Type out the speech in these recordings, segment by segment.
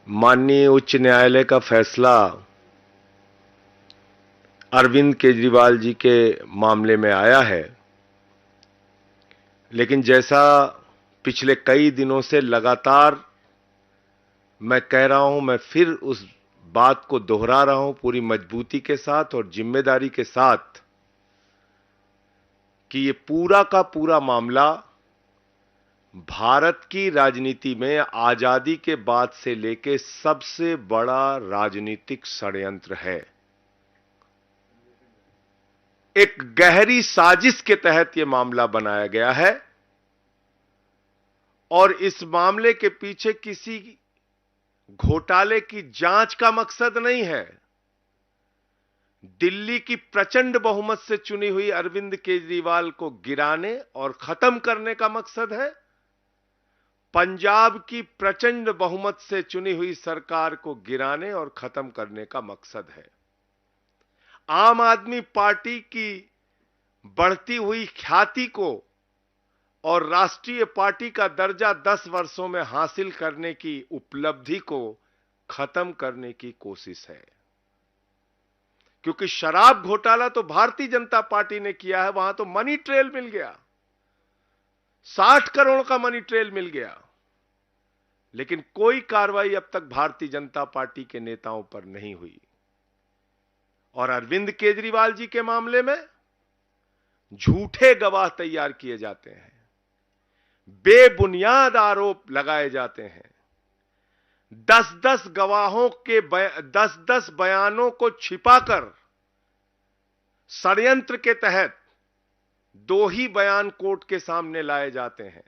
माननीय उच्च न्यायालय का फैसला अरविंद केजरीवाल जी के मामले में आया है, लेकिन जैसा पिछले कई दिनों से लगातार मैं कह रहा हूं, मैं फिर उस बात को दोहरा रहा हूं पूरी मजबूती के साथ और जिम्मेदारी के साथ कि ये पूरा का पूरा मामला भारत की राजनीति में आजादी के बाद से लेकर सबसे बड़ा राजनीतिक षड्यंत्र है। एक गहरी साजिश के तहत यह मामला बनाया गया है और इस मामले के पीछे किसी घोटाले की जांच का मकसद नहीं है। दिल्ली की प्रचंड बहुमत से चुनी हुई अरविंद केजरीवाल को गिराने और खत्म करने का मकसद है। पंजाब की प्रचंड बहुमत से चुनी हुई सरकार को गिराने और खत्म करने का मकसद है। आम आदमी पार्टी की बढ़ती हुई ख्याति को और राष्ट्रीय पार्टी का दर्जा 10 वर्षों में हासिल करने की उपलब्धि को खत्म करने की कोशिश है। क्योंकि शराब घोटाला तो भारतीय जनता पार्टी ने किया है, वहां तो मनी ट्रेल मिल गया, 60 करोड़ का मनी ट्रेल मिल गया, लेकिन कोई कार्रवाई अब तक भारतीय जनता पार्टी के नेताओं पर नहीं हुई। और अरविंद केजरीवाल जी के मामले में झूठे गवाह तैयार किए जाते हैं, बेबुनियाद आरोप लगाए जाते हैं। 10-10 गवाहों के 10-10 बयानों को छिपाकर षड्यंत्र के तहत 2 ही बयान कोर्ट के सामने लाए जाते हैं।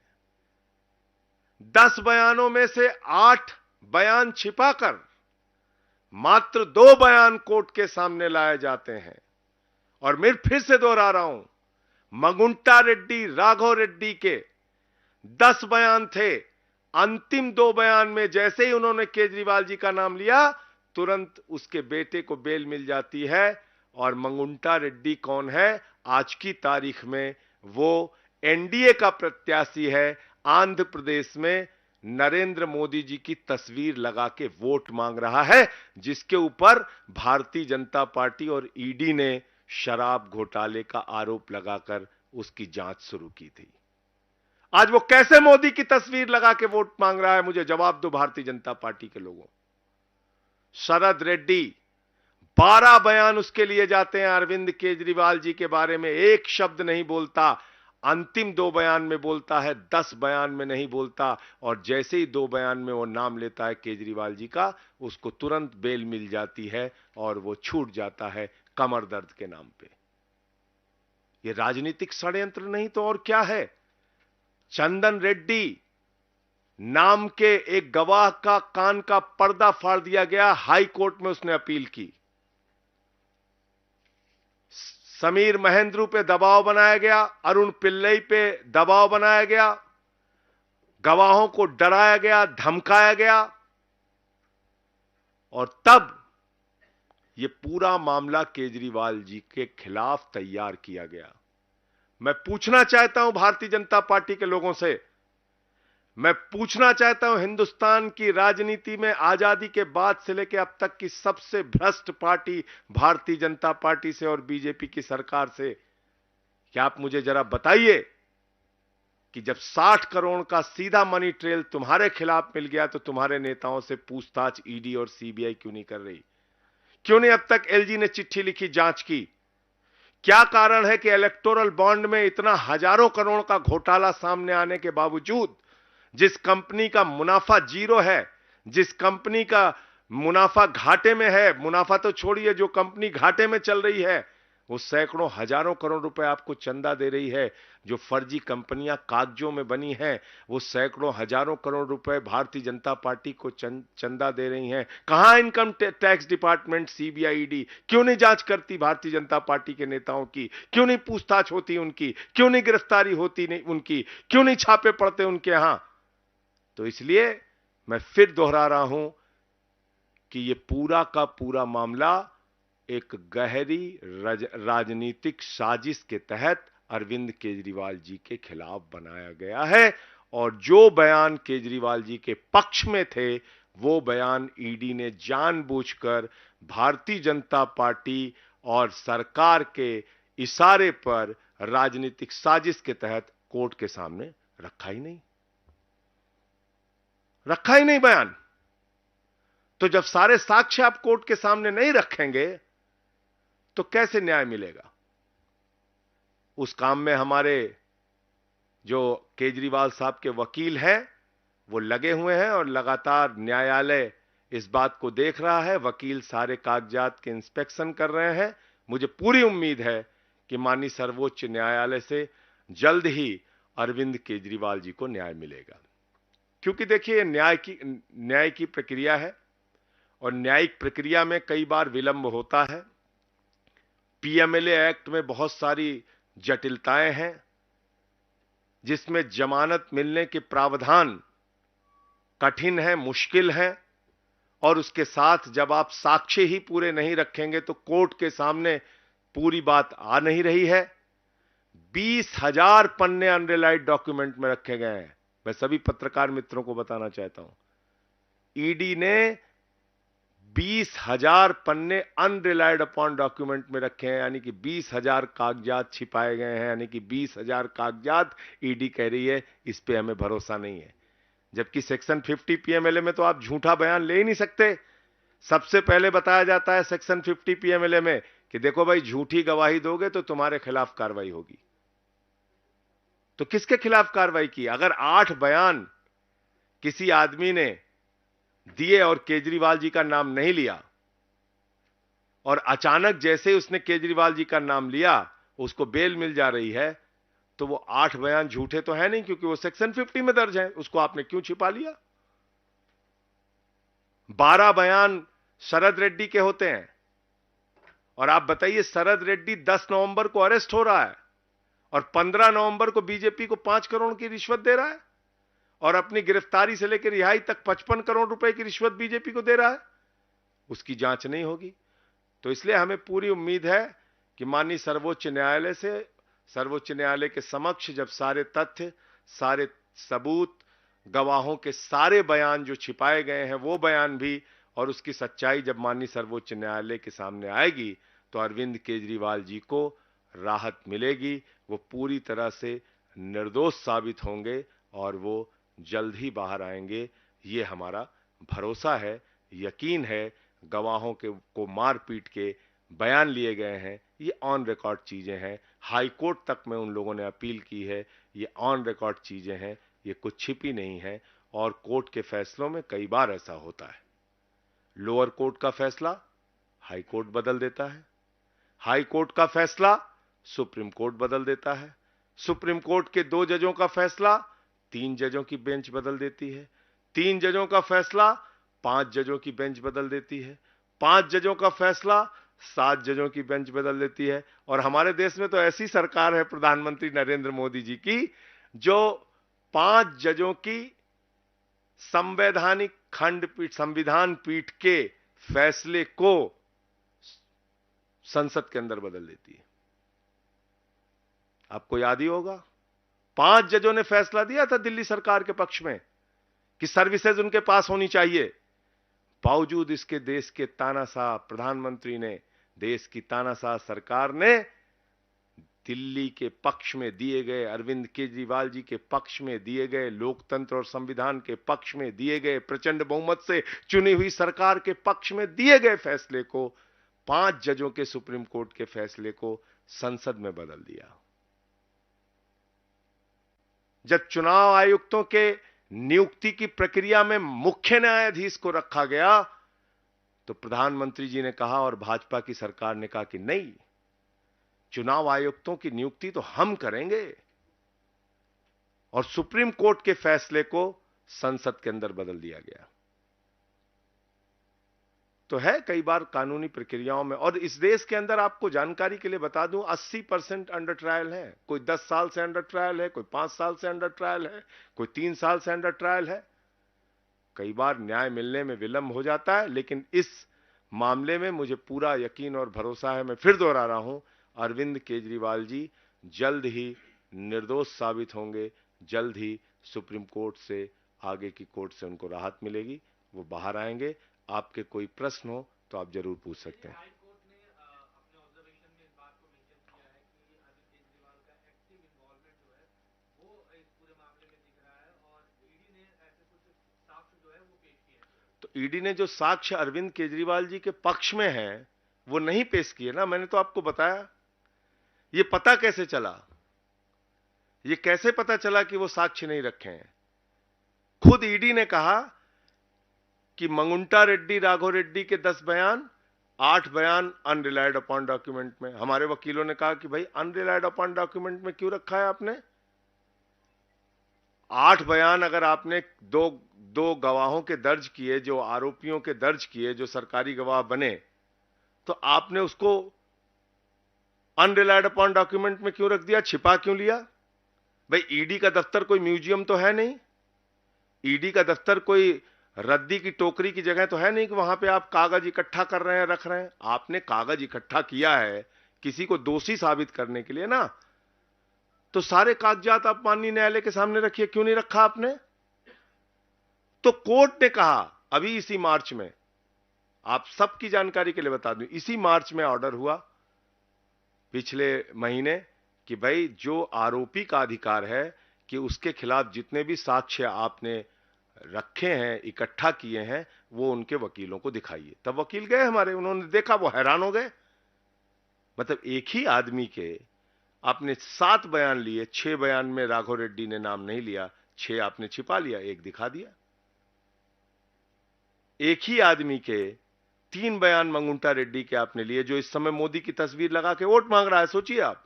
10 बयानों में से 8 बयान छिपाकर मात्र 2 बयान कोर्ट के सामने लाए जाते हैं। और मैं फिर से दोहरा रहा हूं, मगुंटा रेड्डी, राघव रेड्डी के 10 बयान थे। अंतिम 2 बयान में जैसे ही उन्होंने केजरीवाल जी का नाम लिया, तुरंत उसके बेटे को बेल मिल जाती है। और मंगुंटा रेड्डी कौन है? आज की तारीख में वो एनडीए का प्रत्याशी है। आंध्र प्रदेश में नरेंद्र मोदी जी की तस्वीर लगा के वोट मांग रहा है, जिसके ऊपर भारतीय जनता पार्टी और ईडी ने शराब घोटाले का आरोप लगाकर उसकी जांच शुरू की थी। आज वो कैसे मोदी की तस्वीर लगा के वोट मांग रहा है? मुझे जवाब दो भारतीय जनता पार्टी के लोगों। शरद रेड्डी 12 बयान उसके लिए जाते हैं, अरविंद केजरीवाल जी के बारे में एक शब्द नहीं बोलता। अंतिम 2 बयान में बोलता है, 10 बयान में नहीं बोलता। और जैसे ही 2 बयान में वो नाम लेता है केजरीवाल जी का, उसको तुरंत बेल मिल जाती है और वो छूट जाता है कमर दर्द के नाम पे। ये राजनीतिक षड्यंत्र नहीं तो और क्या है? चंदन रेड्डी नाम के एक गवाह का कान का पर्दा फाड़ दिया गया, हाई कोर्ट में उसने अपील की। समीर महेंद्रू पे दबाव बनाया गया, अरुण पिल्लई पे दबाव बनाया गया, गवाहों को डराया गया, धमकाया गया। और तब यह पूरा मामला केजरीवाल जी के खिलाफ तैयार किया गया। मैं पूछना चाहता हूं भारतीय जनता पार्टी के लोगों से, मैं पूछना चाहता हूं हिंदुस्तान की राजनीति में आजादी के बाद से लेकर अब तक की सबसे भ्रष्ट पार्टी भारतीय जनता पार्टी से और बीजेपी की सरकार से, क्या आप मुझे जरा बताइए कि जब 60 करोड़ का सीधा मनी ट्रेल तुम्हारे खिलाफ मिल गया तो तुम्हारे नेताओं से पूछताछ ईडी और सीबीआई क्यों नहीं कर रही? क्यों नहीं अब तक एलजी ने चिट्ठी लिखी, जांच की? क्या कारण है कि इलेक्टोरल बॉन्ड में इतना हजारों करोड़ का घोटाला सामने आने के बावजूद, जिस कंपनी का मुनाफा 0 है, जिस कंपनी का मुनाफा घाटे में है, मुनाफा तो छोड़िए, जो कंपनी घाटे में चल रही है वो सैकड़ों हजारों करोड़ रुपए आपको चंदा दे रही है, जो फर्जी कंपनियां कागजों में बनी हैं वो सैकड़ों हजारों करोड़ रुपए भारतीय जनता पार्टी को चंदा दे रही हैं। कहां income tax department, CBI, ED क्यों नहीं जांच करती भारतीय जनता पार्टी के नेताओं की? क्यों नहीं पूछताछ होती उनकी? क्यों नहीं गिरफ्तारी होती नहीं उनकी? क्यों नहीं छापे पड़ते उनके यहां? तो इसलिए मैं फिर दोहरा रहा हूं कि यह पूरा का पूरा मामला एक गहरी राजनीतिक साजिश के तहत अरविंद केजरीवाल जी के खिलाफ बनाया गया है। और जो बयान केजरीवाल जी के पक्ष में थे वो बयान ईडी ने जानबूझकर भारतीय जनता पार्टी और सरकार के इशारे पर राजनीतिक साजिश के तहत कोर्ट के सामने रखा ही नहीं, बयान। तो जब सारे साक्ष्य आप कोर्ट के सामने नहीं रखेंगे तो कैसे न्याय मिलेगा? उस काम में हमारे जो केजरीवाल साहब के वकील हैं वो लगे हुए हैं और लगातार न्यायालय इस बात को देख रहा है। वकील सारे कागजात के इंस्पेक्शन कर रहे हैं। मुझे पूरी उम्मीद है कि माननीय सर्वोच्च न्यायालय से जल्द ही अरविंद केजरीवाल जी को न्याय मिलेगा, क्योंकि देखिए न्याय की प्रक्रिया है और न्यायिक प्रक्रिया में कई बार विलंब होता है। पीएमएलए एक्ट में बहुत सारी जटिलताएं हैं, जिसमें जमानत मिलने के प्रावधान कठिन है, मुश्किल है, और उसके साथ जब आप साक्ष्य ही पूरे नहीं रखेंगे तो कोर्ट के सामने पूरी बात आ नहीं रही है। 20,000 पन्ने अनरिलाइड डॉक्यूमेंट में रखे गए हैं। मैं सभी पत्रकार मित्रों को बताना चाहता हूं, ईडी ने 20,000 पन्ने अनरिलाइड अपॉन डॉक्यूमेंट में रखे हैं, यानी कि 20,000 कागजात छिपाए गए हैं, यानी कि 20,000 कागजात ईडी कह रही है इस पे हमें भरोसा नहीं है। जबकि सेक्शन 50 पीएमएलए में तो आप झूठा बयान ले ही नहीं सकते। सबसे पहले बताया जाता है सेक्शन 50 पीएमएलए में कि देखो भाई, झूठी गवाही दोगे तो तुम्हारे खिलाफ कार्रवाई होगी। तो किसके खिलाफ कार्रवाई की? अगर 8 बयान किसी आदमी ने दिए और केजरीवाल जी का नाम नहीं लिया, और अचानक जैसे उसने केजरीवाल जी का नाम लिया उसको बेल मिल जा रही है, तो वो 8 बयान झूठे तो है नहीं, क्योंकि वो सेक्शन 50 में दर्ज है। उसको आपने क्यों छिपा लिया? 12 बयान शरद रेड्डी के होते हैं, और आप बताइए शरद रेड्डी 10 नवंबर को अरेस्ट हो रहा है और 15 नवंबर को बीजेपी को 5 करोड़ की रिश्वत दे रहा है, और अपनी गिरफ्तारी से लेकर रिहाई तक 55 करोड़ रुपए की रिश्वत बीजेपी को दे रहा है। उसकी जांच नहीं होगी। तो इसलिए हमें पूरी उम्मीद है कि माननीय सर्वोच्च न्यायालय के समक्ष जब सारे तथ्य, सारे सबूत, गवाहों के सारे बयान जो छिपाए गए हैं वो बयान भी, और उसकी सच्चाई जब माननीय सर्वोच्च न्यायालय के सामने आएगी तो अरविंद केजरीवाल जी को राहत मिलेगी। वो पूरी तरह से निर्दोष साबित होंगे और वो जल्द ही बाहर आएंगे। ये हमारा भरोसा है, यकीन है। गवाहों को मार पीट के बयान लिए गए हैं, ये ऑन रिकॉर्ड चीजें हैं। हाई कोर्ट तक में उन लोगों ने अपील की है, ये ऑन रिकॉर्ड चीजें हैं, ये कुछ छिपी नहीं है। और कोर्ट के फैसलों में कई बार ऐसा होता है, लोअर कोर्ट का फैसला हाई कोर्ट बदल देता है, हाई कोर्ट का फैसला सुप्रीम कोर्ट बदल देता है, सुप्रीम कोर्ट के 2 जजों का फैसला 3 जजों की बेंच बदल देती है, 3 जजों का फैसला 5 जजों की बेंच बदल देती है, 5 जजों का फैसला 7 जजों की बेंच बदल देती है। और हमारे देश में तो ऐसी सरकार है प्रधानमंत्री नरेंद्र मोदी जी की, जो 5 जजों की संवैधानिक खंडपीठ, संविधान पीठ के फैसले को संसद के अंदर बदल देती है। आपको याद ही होगा, 5 जजों ने फैसला दिया था दिल्ली सरकार के पक्ष में कि सर्विसेज उनके पास होनी चाहिए। बावजूद इसके देश के तानाशाह प्रधानमंत्री ने, देश की तानाशाह सरकार ने दिल्ली के पक्ष में दिए गए, अरविंद केजरीवाल जी के पक्ष में दिए गए, लोकतंत्र और संविधान के पक्ष में दिए गए, प्रचंड बहुमत से चुनी हुई सरकार के पक्ष में दिए गए फैसले को, 5 जजों के सुप्रीम कोर्ट के फैसले को संसद में बदल दिया। जब चुनाव आयुक्तों के नियुक्ति की प्रक्रिया में मुख्य न्यायाधीश को रखा गया तो प्रधानमंत्री जी ने कहा और भाजपा की सरकार ने कहा कि नहीं, चुनाव आयुक्तों की नियुक्ति तो हम करेंगे, और सुप्रीम कोर्ट के फैसले को संसद के अंदर बदल दिया गया। तो है कई बार कानूनी प्रक्रियाओं में। और इस देश के अंदर आपको जानकारी के लिए बता दूं, 80% अंडर ट्रायल है। कोई 10 साल से अंडर ट्रायल है, कोई 5 साल से अंडर ट्रायल है, कोई 3 साल से अंडर ट्रायल है। कई बार न्याय मिलने में विलंब हो जाता है, लेकिन इस मामले में मुझे पूरा यकीन और भरोसा है। मैं फिर दोहरा रहा हूं, अरविंद केजरीवाल जी जल्द ही निर्दोष साबित होंगे, जल्द ही सुप्रीम कोर्ट से, आगे की कोर्ट से उनको राहत मिलेगी वो बाहर आएंगे। आपके कोई प्रश्न हो तो आप जरूर पूछ सकते हैं। हाई कोर्ट ने अपने ऑब्जर्वेशन में इस बात को मेंशन किया है कि अरविंद केजरीवाल का एक्टिव इन्वॉल्वमेंट जो है वो इस पूरे मामले में दिख रहा है, और ईडी ने ऐसे कुछ साक्ष्य जो है वो पेश किए हैं। तो ईडी ने जो साक्ष्य अरविंद केजरीवाल जी के पक्ष में हैं वो नहीं पेश किए ना। मैंने तो आपको बताया। ये पता कैसे चला? ये कैसे पता चला कि वो साक्ष्य नहीं रखे हैं? खुद ईडी ने कहा कि मंगुंटा रेड्डी राघव रेड्डी के 10 बयान, 8 बयान अनरिलायड अपॉन डॉक्यूमेंट में। हमारे वकीलों ने कहा कि भाई अनरिलायड अपॉन डॉक्यूमेंट में क्यों रखा है आपने? 8 बयान अगर आपने दो गवाहों के दर्ज किए, जो आरोपियों के दर्ज किए, जो सरकारी गवाह बने, तो आपने उसको अनरिलायड अपॉन डॉक्यूमेंट में क्यों रख दिया? छिपा क्यों लिया? भाई ईडी का दफ्तर कोई म्यूजियम तो है नहीं। ईडी का दफ्तर कोई रद्दी की टोकरी की जगह तो है नहीं कि वहां पे आप कागज इकट्ठा कर रहे हैं, रख रहे हैं। आपने कागज इकट्ठा किया है किसी को दोषी साबित करने के लिए ना, तो सारे कागजात आप माननीय न्यायालय के सामने रखिए। क्यों नहीं रखा आपने? तो कोर्ट ने कहा अभी इसी मार्च में, आप सबकी जानकारी के लिए बता दूं, इसी मार्च में ऑर्डर हुआ पिछले महीने कि भाई जो आरोपी का अधिकार है कि उसके खिलाफ जितने भी साक्ष्य आपने रखे हैं, इकट्ठा किए हैं, वो उनके वकीलों को दिखाइए। तब वकील गए हमारे, उन्होंने देखा, वो हैरान हो गए। मतलब एक ही आदमी के आपने 7 बयान लिए, 6 बयान में राघव रेड्डी ने नाम नहीं लिया, 6 आपने छिपा लिया, एक दिखा दिया। एक ही आदमी के 3 बयान मंगुंटा रेड्डी के आपने लिए, जो इस समय मोदी की तस्वीर लगा के वोट मांग रहा है। सोचिए आप,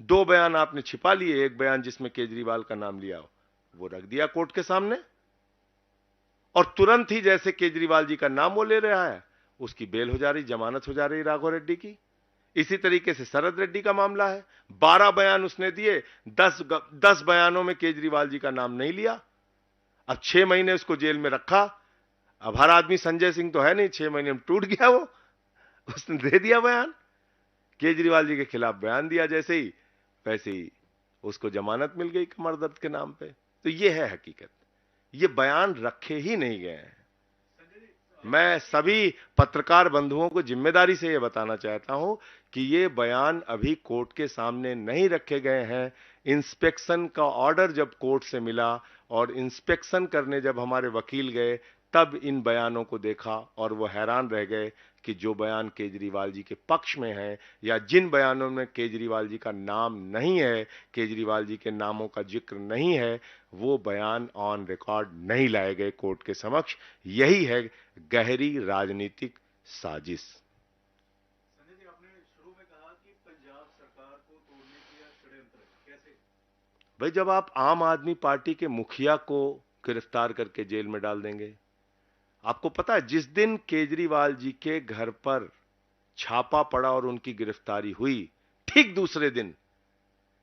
2 बयान आपने छिपा लिए, एक बयान जिसमें केजरीवाल का नाम लिया हो, वो रख दिया कोर्ट के सामने। और तुरंत ही जैसे केजरीवाल जी का नाम वो ले रहा है, उसकी बेल हो जा रही, जमानत हो जा रही राघव रेड्डी की। इसी तरीके से शरद रेड्डी का मामला है। 12 बयान उसने दिए, 10 बयानों में केजरीवाल जी का नाम नहीं लिया। अब 6 महीने उसको जेल में रखा। अब हर आदमी संजय सिंह तो है नहीं, 6 महीने में टूट गया वो। उसने दे दिया बयान, केजरीवाल जी के खिलाफ बयान दिया जैसे ही, वैसे ही उसको जमानत मिल गई कमर दर्द के नाम पे। तो ये है हकीकत। ये बयान रखे ही नहीं गए हैं। मैं सभी पत्रकार बंधुओं को जिम्मेदारी से यह बताना चाहता हूं कि ये बयान अभी कोर्ट के सामने नहीं रखे गए हैं। इंस्पेक्शन का ऑर्डर जब कोर्ट से मिला और इंस्पेक्शन करने जब हमारे वकील गए, तब इन बयानों को देखा और वो हैरान रह गए कि जो बयान केजरीवाल जी के पक्ष में है, या जिन बयानों में केजरीवाल जी का नाम नहीं है, केजरीवाल जी के नामों का जिक्र नहीं है, वो बयान ऑन रिकॉर्ड नहीं लाए गए कोर्ट के समक्ष। यही है गहरी राजनीतिक साजिश। संजय जी, आपने शुरू में कहा कि पंजाब सरकार को तोड़ने की यह षड्यंत्र, कैसे? भाई जब आप आम आदमी पार्टी के मुखिया को गिरफ्तार करके जेल में डाल देंगे, आपको पता है जिस दिन केजरीवाल जी के घर पर छापा पड़ा और उनकी गिरफ्तारी हुई, ठीक दूसरे दिन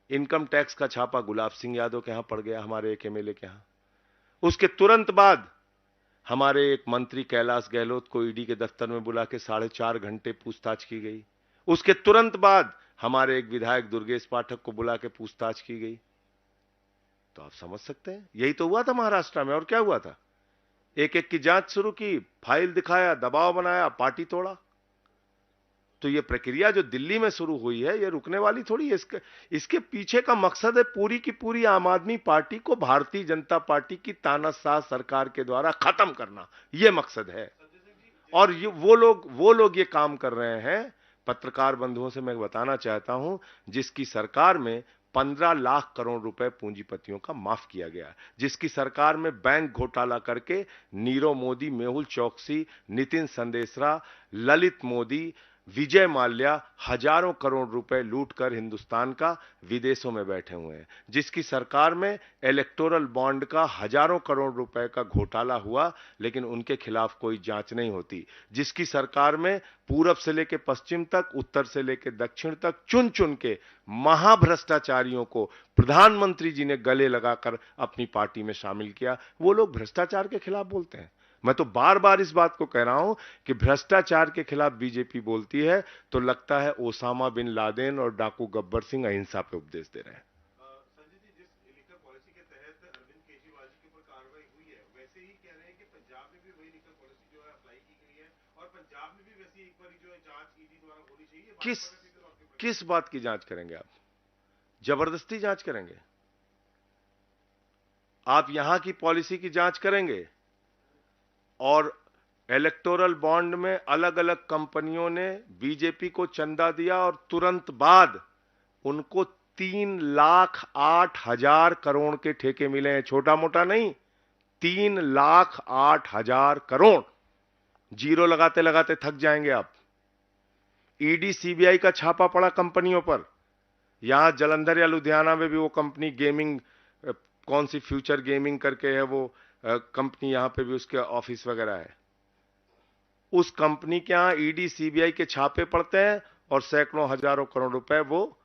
इनकम टैक्स का छापा गुलाब सिंह यादव के यहां पड़ गया, हमारे एक एमएलए के यहां। उसके तुरंत बाद हमारे एक मंत्री कैलाश गहलोत को ईडी के दफ्तर में बुला के 4.5 घंटे पूछताछ की गई। उसके तुरंत बाद हमारे एक विधायक दुर्गेश पाठक को बुला के पूछताछ की गई। तो आप समझ सकते हैं, यही तो हुआ था महाराष्ट्र में। और क्या हुआ था? एक एक की जांच शुरू की, फाइल दिखाया, दबाव बनाया, पार्टी तोड़ा। तो ये प्रक्रिया जो दिल्ली में शुरू हुई है, ये रुकने वाली थोड़ी है। इसके पीछे का मकसद है पूरी की पूरी आम आदमी पार्टी को भारतीय जनता पार्टी की तानाशाह सरकार के द्वारा खत्म करना, ये मकसद है। और वो लोग ये काम कर रहे हैं। पत्रकार बंधुओं से मैं बताना चाहता हूं, जिसकी सरकार में 15 लाख करोड़ रुपए पूंजीपतियों का माफ किया गया, जिसकी सरकार में बैंक घोटाला करके नीरव मोदी, मेहुल चौकसी, नितिन संदेशरा, ललित मोदी, विजय माल्या हजारों करोड़ रुपए लूटकर हिंदुस्तान का विदेशों में बैठे हुए हैं, जिसकी सरकार में इलेक्टोरल बॉन्ड का हजारों करोड़ रुपए का घोटाला हुआ, लेकिन उनके खिलाफ कोई जांच नहीं होती, जिसकी सरकार में पूरब से लेकर पश्चिम तक, उत्तर से लेकर दक्षिण तक चुन चुन के महाभ्रष्टाचारियों को प्रधानमंत्री जी ने गले लगाकर अपनी पार्टी में शामिल किया। वो लोग भ्रष्टाचार के खिलाफ बोलते हैं। मैं तो बार बार इस बात को कह रहा हूं कि भ्रष्टाचार के खिलाफ बीजेपी बोलती है तो लगता है ओसामा बिन लादेन और डाकू गब्बर सिंह अहिंसा पे उपदेश दे रहे हैं। संजय जी, जिस लिकर पॉलिसी के तहत अरविंद केजरीवाल जी के ऊपर कार्रवाई हुई है, वैसे ही कह रहे हैं कि पंजाब में भी वही निकल पॉलिसी जो है अप्लाई की गई है और पंजाब में भी वैसी एक बार जो है जांच ईडी द्वारा होनी चाहिए। किस बात की जांच करेंगे आप? जबरदस्ती जांच करेंगे? आप यहां की पॉलिसी की जांच करेंगे और इलेक्टोरल बॉन्ड में अलग अलग कंपनियों ने बीजेपी को चंदा दिया और तुरंत बाद उनको 3,08,000 करोड़ के ठेके मिले हैं। छोटा मोटा नहीं, 3,08,000 करोड़। जीरो लगाते लगाते थक जाएंगे आप। ईडी सीबीआई का छापा पड़ा कंपनियों पर। यहां जलंधर या लुधियाना में भी वो कंपनी गेमिंग, कौन सी फ्यूचर गेमिंग करके है वो कंपनी, यहां पे भी उसके ऑफिस वगैरह है। उस कंपनी के यहां ईडी सीबीआई के छापे पड़ते हैं और सैकड़ों हजारों करोड़ रुपए वो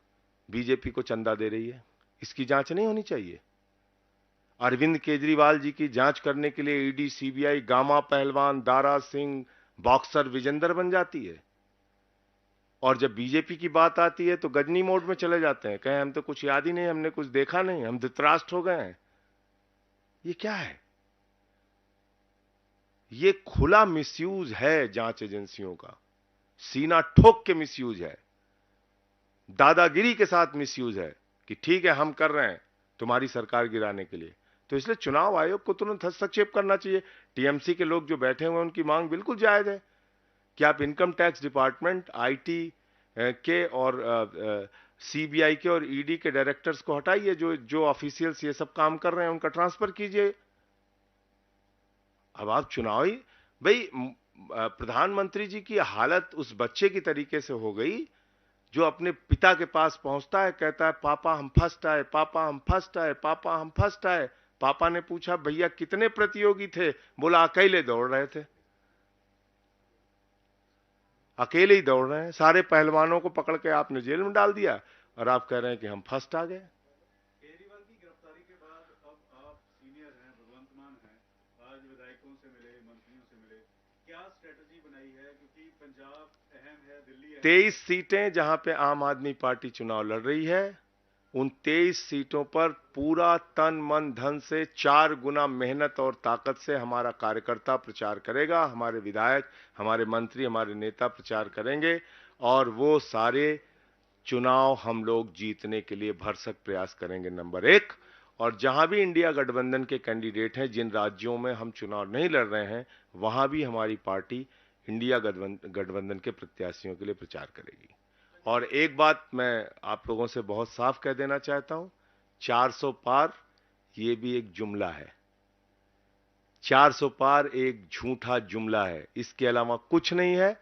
बीजेपी को चंदा दे रही है। इसकी जांच नहीं होनी चाहिए? अरविंद केजरीवाल जी की जांच करने के लिए ईडी सीबीआई गामा पहलवान, दारा सिंह, बॉक्सर विजेंदर बन जाती है, और जब बीजेपी की बात आती है तो गजनी मोड में चले जाते हैं, कहें हम तो कुछ याद ही नहीं, हमने कुछ देखा नहीं, हम धृतराष्ट्र हो गए हैं। ये क्या है? ये खुला मिसयूज है जांच एजेंसियों का, सीना ठोक के मिसयूज है, दादागिरी के साथ मिसयूज है कि ठीक है हम कर रहे हैं तुम्हारी सरकार गिराने के लिए। तो इसलिए चुनाव आयोग को तुरंत हस्तक्षेप करना चाहिए। टीएमसी के लोग जो बैठे हुए हैं उनकी मांग बिल्कुल जायज है कि आप इनकम टैक्स डिपार्टमेंट, आईटी के और सीबीआई के और ईडी के डायरेक्टर्स को हटाइए, जो ऑफिशियल्स ये सब काम कर रहे हैं उनका ट्रांसफर कीजिए। अब आप चुनावी, भाई प्रधानमंत्री जी की हालत उस बच्चे की तरीके से हो गई जो अपने पिता के पास पहुंचता है, कहता है पापा हम फर्स्ट आए, पापा हम फर्स्ट आए, पापा हम फर्स्ट आए। पापा ने पूछा भैया कितने प्रतियोगी थे? बोला अकेले दौड़ रहे थे। अकेले ही दौड़ रहे हैं, सारे पहलवानों को पकड़ के आपने जेल में डाल दिया और आप कह रहे हैं कि हम फर्स्ट आ गए। केजरीवाल की गिरफ्तारी के बाद अब आप सीनियर हैं, भगवंत मान हैं, आज विधायकों से मिले, मंत्रियों से मिले, क्या स्ट्रेटजी बनाई है? क्योंकि पंजाब अहम है, दिल्ली अहम 23 सीटें जहां पे आम आदमी पार्टी चुनाव लड़ रही है, उन 23 सीटों पर पूरा तन मन धन से 4 गुना मेहनत और ताकत से हमारा कार्यकर्ता प्रचार करेगा, हमारे विधायक, हमारे मंत्री, हमारे नेता प्रचार करेंगे और वो सारे चुनाव हम लोग जीतने के लिए भरसक प्रयास करेंगे, नंबर 1। और जहां भी इंडिया गठबंधन के कैंडिडेट हैं, जिन राज्यों में हम चुनाव नहीं लड़ रहे हैं, वहां भी हमारी पार्टी इंडिया गठबंधन के प्रत्याशियों के लिए प्रचार करेगी। और एक बात मैं आप लोगों से बहुत साफ कह देना चाहता हूं, 400 पार ये भी एक जुमला है। 400 पार एक झूठा जुमला है, इसके अलावा कुछ नहीं है।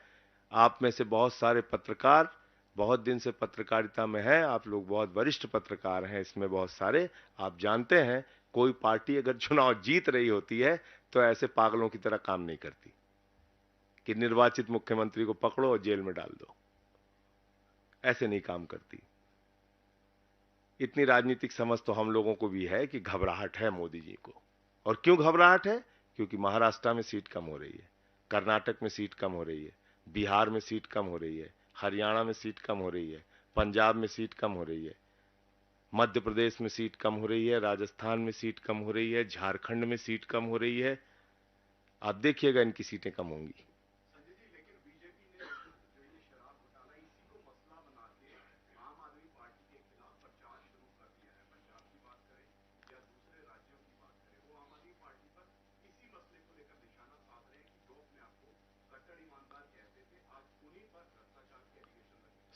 आप में से बहुत सारे पत्रकार बहुत दिन से पत्रकारिता में हैं, आप लोग बहुत वरिष्ठ पत्रकार हैं, इसमें बहुत सारे, आप जानते हैं कोई पार्टी अगर चुनाव जीत रही होती है तो ऐसे पागलों की तरह काम नहीं करती कि निर्वाचित मुख्यमंत्री को पकड़ो और जेल में डाल दो। ऐसे नहीं काम करती। इतनी राजनीतिक समझ तो हम लोगों को भी है कि घबराहट है मोदी जी को। और क्यों घबराहट है? क्योंकि महाराष्ट्र में सीट कम हो रही है, कर्नाटक में सीट कम हो रही है, बिहार में सीट कम हो रही है, हरियाणा में सीट कम हो रही है, पंजाब में सीट कम हो रही है, मध्य प्रदेश में सीट कम हो रही है, राजस्थान में सीट कम हो रही है, झारखंड में सीट कम हो रही है। आप देखिएगा इनकी सीटें कम होंगी।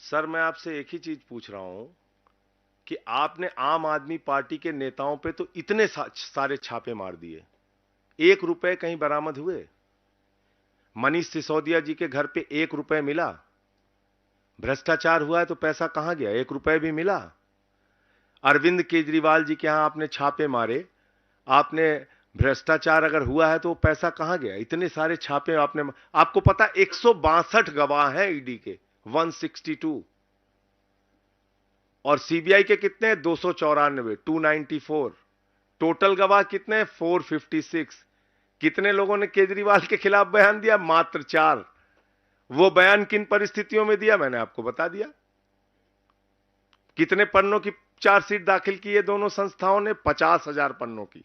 सर मैं आपसे एक ही चीज पूछ रहा हूं कि आपने आम आदमी पार्टी के नेताओं पे तो इतने सारे छापे मार दिए, 1 रुपए कहीं बरामद हुए? मनीष सिसोदिया जी के घर पे 1 रुपए मिला? भ्रष्टाचार हुआ है तो पैसा कहां गया? 1 रुपए भी मिला? अरविंद केजरीवाल जी के यहां आपने छापे मारे, आपने भ्रष्टाचार अगर हुआ है तो वो पैसा कहां गया? इतने सारे छापे आपने, आपको पता 162 गवाह हैं ईडी के, 162, और सीबीआई के कितने? 294, 294। टोटल गवाह कितने? 456। कितने लोगों ने केजरीवाल के खिलाफ बयान दिया? मात्र 4। वो बयान किन परिस्थितियों में दिया मैंने आपको बता दिया। कितने पन्नों की चार्जशीट दाखिल की है दोनों संस्थाओं ने? 50,000 पन्नों की।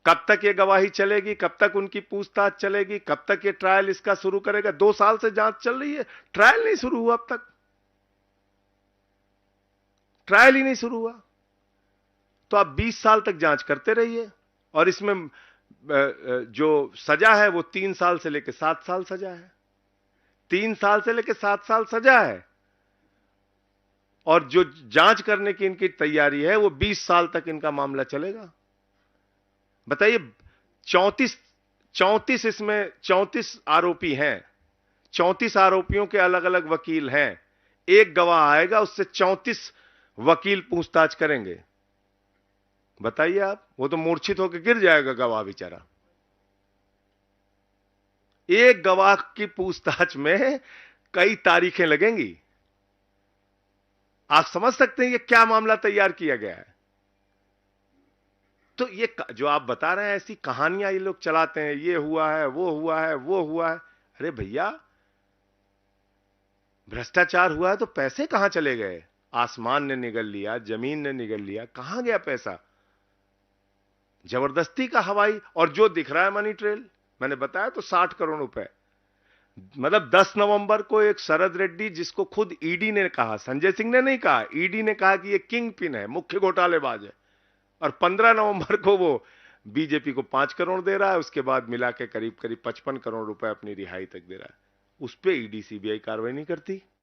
कब तक ये गवाही चलेगी, कब तक उनकी पूछताछ चलेगी, कब तक ये ट्रायल इसका शुरू करेगा? 2 साल से जांच चल रही है, ट्रायल नहीं शुरू हुआ, अब तक ट्रायल ही नहीं शुरू हुआ। तो आप 20 साल तक जांच करते रहिए, और इसमें जो सजा है वो 3 साल से लेकर 7 साल सजा है। 3 साल से लेकर 7 साल सजा है, और जो जांच करने की इनकी तैयारी है वो 20 साल तक इनका मामला चलेगा। बताइए, 34 इसमें 34 आरोपी हैं, 34 आरोपियों के अलग अलग वकील हैं। एक गवाह आएगा, उससे 34 वकील पूछताछ करेंगे। बताइए आप, वो तो मूर्छित होकर गिर जाएगा गवाह बेचारा। एक गवाह की पूछताछ में कई तारीखें लगेंगी। आप समझ सकते हैं ये क्या मामला तैयार किया गया है। तो ये जो आप बता रहे हैं, ऐसी कहानियां ये लोग चलाते हैं, ये हुआ है, वो हुआ है, वो हुआ है। अरे भैया, भ्रष्टाचार हुआ है तो पैसे कहां चले गए? आसमान ने निगल लिया, जमीन ने निगल लिया, कहां गया पैसा? जबरदस्ती का हवाई, और जो दिख रहा है मनी ट्रेल, मैंने बताया तो 60 करोड़ रुपए। मतलब 10 नवंबर को एक शरद रेड्डी, जिसको खुद ईडी ने कहा, संजय सिंह ने नहीं कहा, ईडी ने कहा कि ये किंग पिन है, मुख्य घोटालेबाज है, और 15 नवंबर को वो बीजेपी को 5 करोड़ दे रहा है, उसके बाद मिला के करीब करीब 55 करोड़ रुपए अपनी रिहाई तक दे रहा है। उस पे ईडी सीबीआई कार्रवाई नहीं करती।